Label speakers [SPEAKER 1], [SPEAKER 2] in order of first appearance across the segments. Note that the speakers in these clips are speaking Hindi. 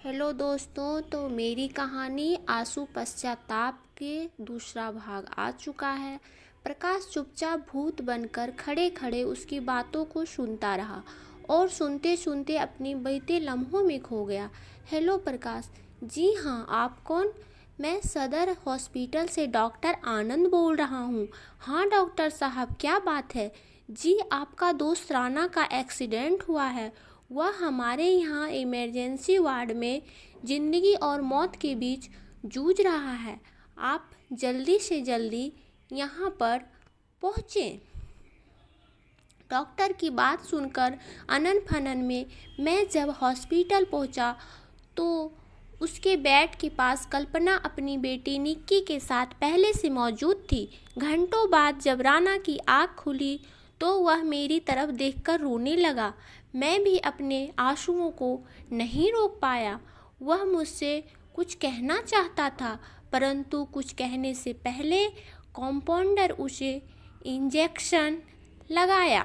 [SPEAKER 1] हेलो दोस्तों, तो मेरी कहानी आंसू पश्चाताप के दूसरा भाग आ चुका है। प्रकाश चुपचाप भूत बनकर खड़े खड़े उसकी बातों को सुनता रहा और सुनते सुनते अपनी बीते लम्हों में खो गया। हेलो प्रकाश जी, हाँ आप कौन? मैं सदर हॉस्पिटल से डॉक्टर आनंद बोल रहा हूँ। हाँ डॉक्टर साहब, क्या बात है? जी, आपका दोस्त राना का एक्सीडेंट हुआ है। वह हमारे यहाँ इमरजेंसी वार्ड में ज़िंदगी और मौत के बीच जूझ रहा है। आप जल्दी से जल्दी यहाँ पर पहुँचें। डॉक्टर की बात सुनकर अनन फनन में मैं जब हॉस्पिटल पहुँचा तो उसके बेड के पास कल्पना अपनी बेटी निक्की के साथ पहले से मौजूद थी। घंटों बाद जब राना की आँख खुली तो वह मेरी तरफ देखकर रोने लगा। मैं भी अपने आंसुओं को नहीं रोक पाया। वह मुझसे कुछ कहना चाहता था, परंतु कुछ कहने से पहले कंपाउंडर उसे इंजेक्शन लगाया।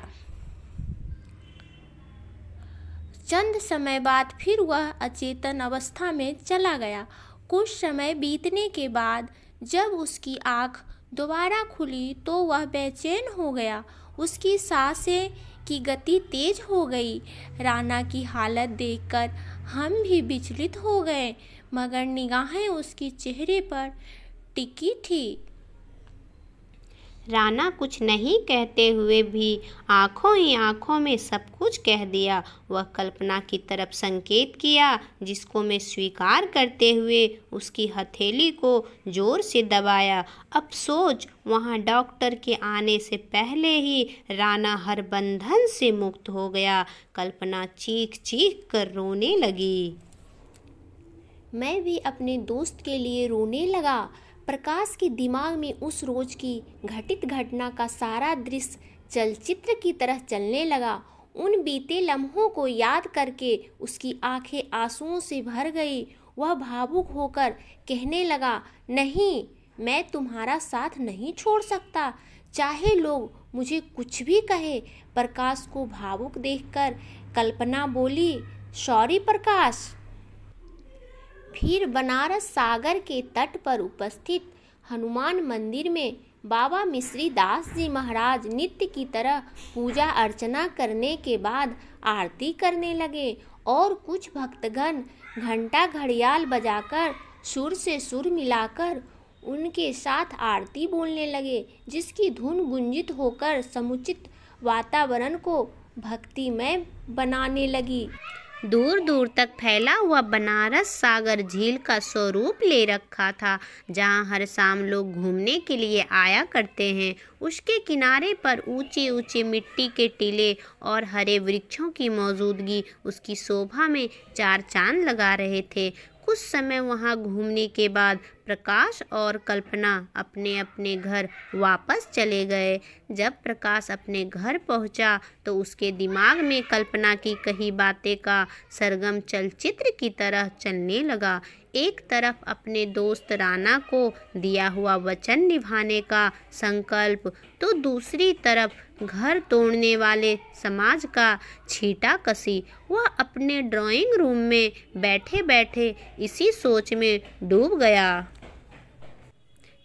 [SPEAKER 1] चंद समय बाद फिर वह अचेतन अवस्था में चला गया। कुछ समय बीतने के बाद जब उसकी आँख दोबारा खुली तो वह बेचैन हो गया। उसकी सांसें की गति तेज हो गई। राना की हालत देखकर हम भी विचलित हो गए, मगर निगाहें उसके चेहरे पर टिकी थी।
[SPEAKER 2] राना कुछ नहीं कहते हुए भी आंखों ही आंखों में सब कुछ कह दिया। वह कल्पना की तरफ संकेत किया, जिसको मैं स्वीकार करते हुए उसकी हथेली को जोर से दबाया। अब सोच, वहाँ डॉक्टर के आने से पहले ही राना हर बंधन से मुक्त हो गया। कल्पना चीख चीख कर रोने लगी।
[SPEAKER 1] मैं भी अपने दोस्त के लिए रोने लगा। प्रकाश के दिमाग में उस रोज की घटित घटना का सारा दृश्य चलचित्र की तरह चलने लगा। उन बीते लम्हों को याद करके उसकी आंखें आंसुओं से भर गई। वह भावुक होकर कहने लगा, नहीं, मैं तुम्हारा साथ नहीं छोड़ सकता, चाहे लोग मुझे कुछ भी कहे। प्रकाश को भावुक देखकर कल्पना बोली, सॉरी प्रकाश। फिर बनारस सागर के तट पर उपस्थित हनुमान मंदिर में बाबा मिश्री दास जी महाराज नित्य की तरह पूजा अर्चना करने के बाद आरती करने लगे और कुछ भक्तगण घंटा घड़ियाल बजाकर सुर से सुर मिलाकर उनके साथ आरती बोलने लगे, जिसकी धुन गुंजित होकर समुचित वातावरण को भक्तिमय बनाने लगी।
[SPEAKER 2] दूर दूर तक फैला हुआ बनारस सागर झील का स्वरूप ले रखा था, जहाँ हर शाम लोग घूमने के लिए आया करते हैं। उसके किनारे पर ऊंचे ऊंचे मिट्टी के टीले और हरे वृक्षों की मौजूदगी उसकी शोभा में चार चांद लगा रहे थे। कुछ समय वहाँ घूमने के बाद प्रकाश और कल्पना अपने अपने घर वापस चले गए। जब प्रकाश अपने घर पहुँचा तो उसके दिमाग में कल्पना की कही बातें का सरगम चलचित्र की तरह चलने लगा। एक तरफ अपने दोस्त राना को दिया हुआ वचन निभाने का संकल्प, तो दूसरी तरफ घर तोड़ने वाले समाज का छींटा कसी। वह अपने ड्राइंग रूम में बैठे बैठे इसी सोच में डूब गया।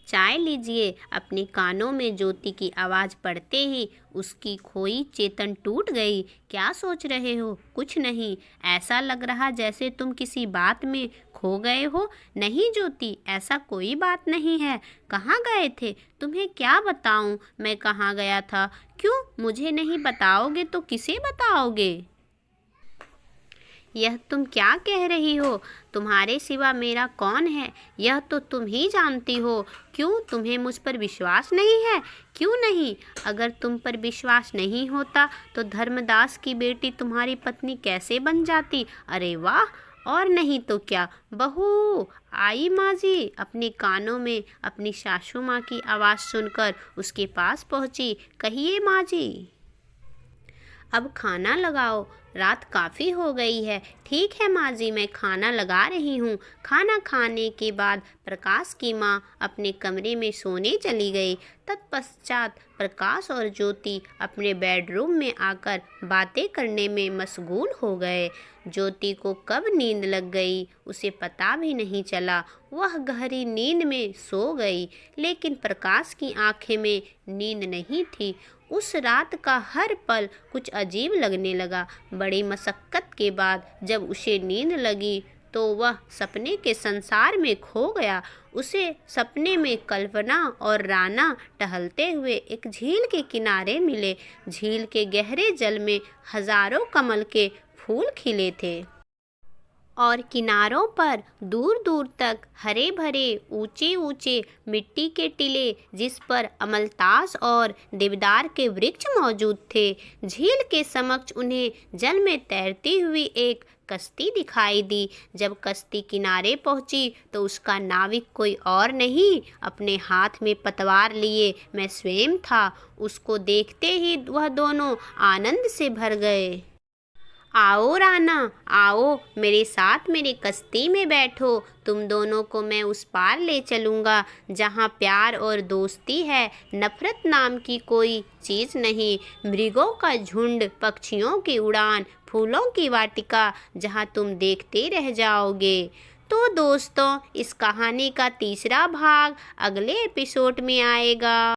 [SPEAKER 2] चाय लीजिए। अपने कानों में ज्योति की आवाज़ पड़ते ही उसकी खोई चेतन टूट गई। क्या सोच रहे हो? कुछ नहीं। ऐसा लग रहा जैसे तुम किसी बात में खो गए हो। नहीं ज्योति, ऐसा कोई बात नहीं है। कहाँ गए थे? तुम्हें क्या बताऊं मैं कहाँ गया था? क्यों मुझे नहीं बताओगे तो किसे बताओगे? यह तुम क्या कह रही हो? तुम्हारे सिवा मेरा कौन है, यह तो तुम ही जानती हो। क्यों तुम्हें मुझ पर विश्वास नहीं है? क्यों नहीं? अगर तुम पर विश्वास नहीं होता तो धर्मदास की बेटी तुम्हारी पत्नी कैसे बन जाती? अरे वाह! और नहीं तो क्या। बहू आई माँ जी। अपने कानों में अपनी सासू माँ की आवाज़ सुनकर उसके पास पहुँची। कहिए माँ जी। अब खाना लगाओ। रात काफ़ी हो गई है। ठीक है माँ जी, मैं खाना लगा रही हूँ। खाना खाने के बाद प्रकाश की माँ अपने कमरे में सोने चली गई। तत्पश्चात प्रकाश और ज्योति अपने बेडरूम में आकर बातें करने में मशगूल हो गए। ज्योति को कब नींद लग गई उसे पता भी नहीं चला। वह गहरी नींद में सो गई, लेकिन प्रकाश की आंखें में नींद नहीं थी। उस रात का हर पल कुछ अजीब लगने लगा। बड़ी मशक्कत के बाद जब उसे नींद लगी तो वह सपने के संसार में खो गया। उसे सपने में कल्पना और राना टहलते हुए एक झील के किनारे मिले। झील के गहरे जल में हजारों कमल के फूल खिले थे और किनारों पर दूर दूर तक हरे भरे ऊंचे ऊंचे मिट्टी के टीले, जिस पर अमलतास और देवदार के वृक्ष मौजूद थे। झील के समक्ष उन्हें जल में तैरती हुई एक कश्ती दिखाई दी। जब कश्ती किनारे पहुंची तो उसका नाविक कोई और नहीं, अपने हाथ में पतवार लिए मैं स्वयं था। उसको देखते ही वह दोनों आनंद से भर गए। आओ राना, आओ मेरे साथ मेरी कश्ती में बैठो। तुम दोनों को मैं उस पार ले चलूँगा जहाँ प्यार और दोस्ती है, नफरत नाम की कोई चीज़ नहीं। मृगों का झुंड, पक्षियों की उड़ान, फूलों की वाटिका जहाँ तुम देखते रह जाओगे। तो दोस्तों, इस कहानी का तीसरा भाग अगले एपिसोड में आएगा।